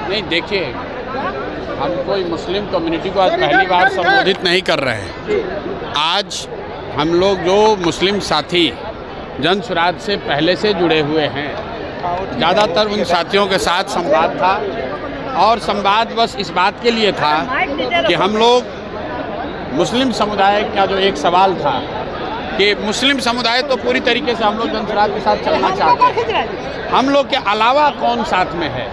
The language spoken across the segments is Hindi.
नहीं, देखिए, हम कोई मुस्लिम कम्युनिटी को आज पहली बार संबोधित नहीं कर रहे हैं। आज हम लोग जो मुस्लिम साथी जन स्वराज से पहले से जुड़े हुए हैं, ज़्यादातर उन साथियों के साथ संवाद था, और संवाद बस इस बात के लिए था कि हम लोग मुस्लिम समुदाय का जो एक सवाल था कि मुस्लिम समुदाय तो पूरी तरीके से हम लोग जन स्वराज के साथ चलना चाहते हैं, हम लोग के अलावा कौन साथ में है।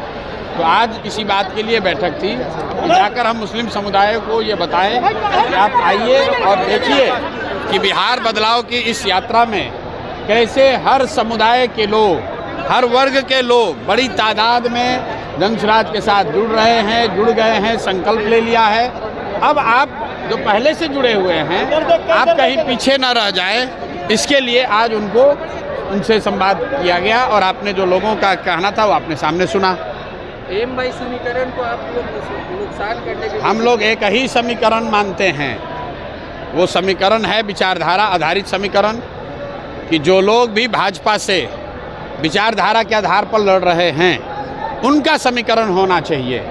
तो आज इसी बात के लिए बैठक थी कि जाकर हम मुस्लिम समुदाय को ये बताएं कि आप आइए और देखिए कि बिहार बदलाव की इस यात्रा में कैसे हर समुदाय के लोग, हर वर्ग के लोग बड़ी तादाद में जन स्वराज के साथ जुड़ रहे हैं, जुड़ गए हैं, संकल्प ले लिया है। अब आप जो पहले से जुड़े हुए हैं, आप कहीं पीछे ना रह जाए, इसके लिए आज उनसे संवाद किया गया और आपने जो लोगों का कहना था वो आपने सामने सुना। एम/भाई समीकरण को आप लोग नुकसान करने के हम लोग एक ही समीकरण मानते हैं, वो समीकरण है विचारधारा आधारित समीकरण, कि जो लोग भी भाजपा से विचारधारा के आधार पर लड़ रहे हैं उनका समीकरण होना चाहिए।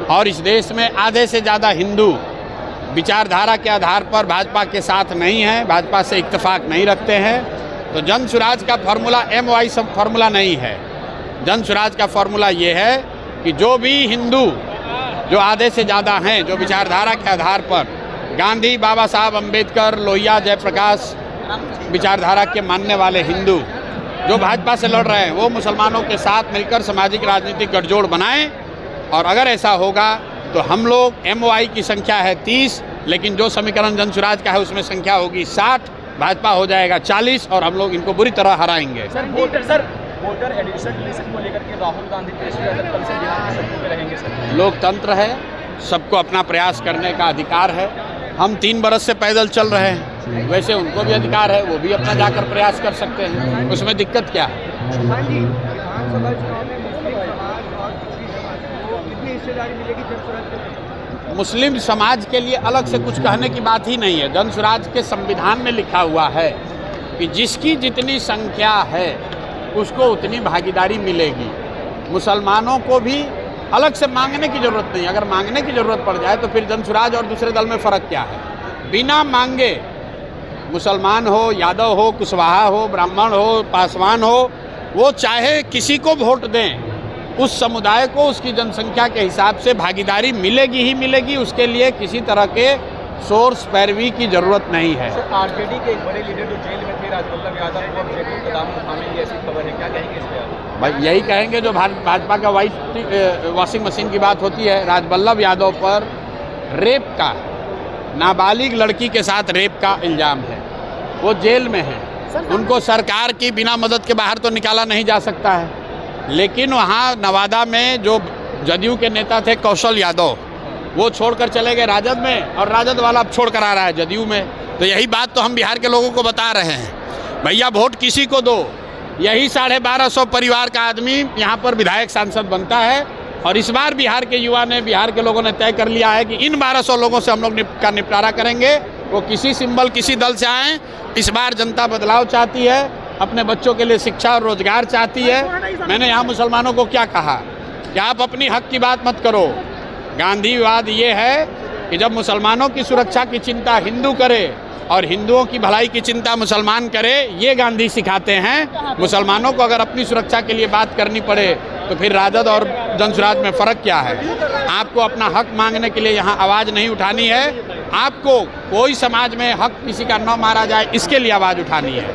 और इस देश में आधे से ज़्यादा हिंदू विचारधारा के आधार पर भाजपा के साथ नहीं हैं, भाजपा से इत्तेफाक नहीं रखते हैं। तो जन स्वराज का फॉर्मूला एम/वाई सब फॉर्मूला नहीं है। जन स्वराज का फॉर्मूला ये है कि जो भी हिंदू, जो आधे से ज़्यादा हैं, जो विचारधारा के आधार पर गांधी, बाबा साहब अम्बेडकर, लोहिया, जयप्रकाश विचारधारा के मानने वाले हिंदू जो भाजपा से लड़ रहे हैं, वो मुसलमानों के साथ मिलकर सामाजिक राजनीतिक गठजोड़ बनाएं। और अगर ऐसा होगा तो हम लोग एम/वाई की संख्या है 30, लेकिन जो समीकरण जन स्वराज का है उसमें संख्या होगी 60, भाजपा हो जाएगा 40 और हम लोग इनको बुरी तरह हराएंगे। वोटर एडिशन को लेकर के राहुल गांधी कल से बिहार के सत्ता में रहेंगे सर। लोकतंत्र है, सबको अपना प्रयास करने का अधिकार है। हम 3 बरस से पैदल चल रहे हैं, वैसे उनको भी अधिकार है, वो भी अपना जाकर प्रयास कर सकते हैं, उसमें दिक्कत क्या है। मुस्लिम समाज के लिए अलग से कुछ कहने की बात ही नहीं है। जन स्वराज के संविधान में लिखा हुआ है कि जिसकी जितनी संख्या है उसको उतनी भागीदारी मिलेगी। मुसलमानों को भी अलग से मांगने की ज़रूरत नहीं। अगर मांगने की ज़रूरत पड़ जाए तो फिर जन स्वराज और दूसरे दल में फ़र्क क्या है। बिना मांगे मुसलमान हो, यादव हो, कुशवाहा हो, ब्राह्मण हो, पासवान हो, वो चाहे किसी को वोट दें, उस समुदाय को उसकी जनसंख्या के हिसाब से भागीदारी मिलेगी ही मिलेगी। उसके लिए किसी तरह के सोर्स पैरवी की ज़रूरत नहीं है। आरजेडी के एक बड़े लीडर जो जेल में थे, राजबल्लभ यादव, वो जेल के दामन थामेंगे, ऐसी खबर है, क्या कहेंगे इस पर? भाई यही कहेंगे जो भाजपा का वाइट वॉशिंग मशीन की बात होती है। राजबल्लभ यादव पर रेप का, नाबालिग लड़की के साथ रेप का इल्ज़ाम है, वो जेल में है। उनको सरकार की बिना मदद के बाहर तो निकाला नहीं जा सकता है। लेकिन वहाँ नवादा में जो जदयू के नेता थे कौशल यादव, वो छोड़कर चले गए राजद में, और राजद वाला अब छोड़ कर आ रहा है जदयू में। तो यही बात तो हम बिहार के लोगों को बता रहे हैं, भैया वोट किसी को दो। यही 1250 परिवार का आदमी यहाँ पर विधायक सांसद बनता है। और इस बार बिहार के युवा ने, बिहार के लोगों ने तय कर लिया है कि इन 1200 लोगों से हम लोग का निपटारा करेंगे। वो किसी सिंबल, किसी दल से आएँ। इस बार जनता बदलाव चाहती है, अपने बच्चों के लिए शिक्षा और रोजगार चाहती है। मैंने यहाँ मुसलमानों को क्या कहा कि आप अपनी हक की बात मत करो। गांधीवाद ये है कि जब मुसलमानों की सुरक्षा की चिंता हिंदू करे और हिंदुओं की भलाई की चिंता मुसलमान करे, ये गांधी सिखाते हैं। मुसलमानों को अगर अपनी सुरक्षा के लिए बात करनी पड़े तो फिर राजद और जन स्वराज में फ़र्क क्या है। आपको अपना हक मांगने के लिए यहाँ आवाज़ नहीं उठानी है। आपको कोई समाज में हक किसी का न मारा जाए, इसके लिए आवाज़ उठानी है।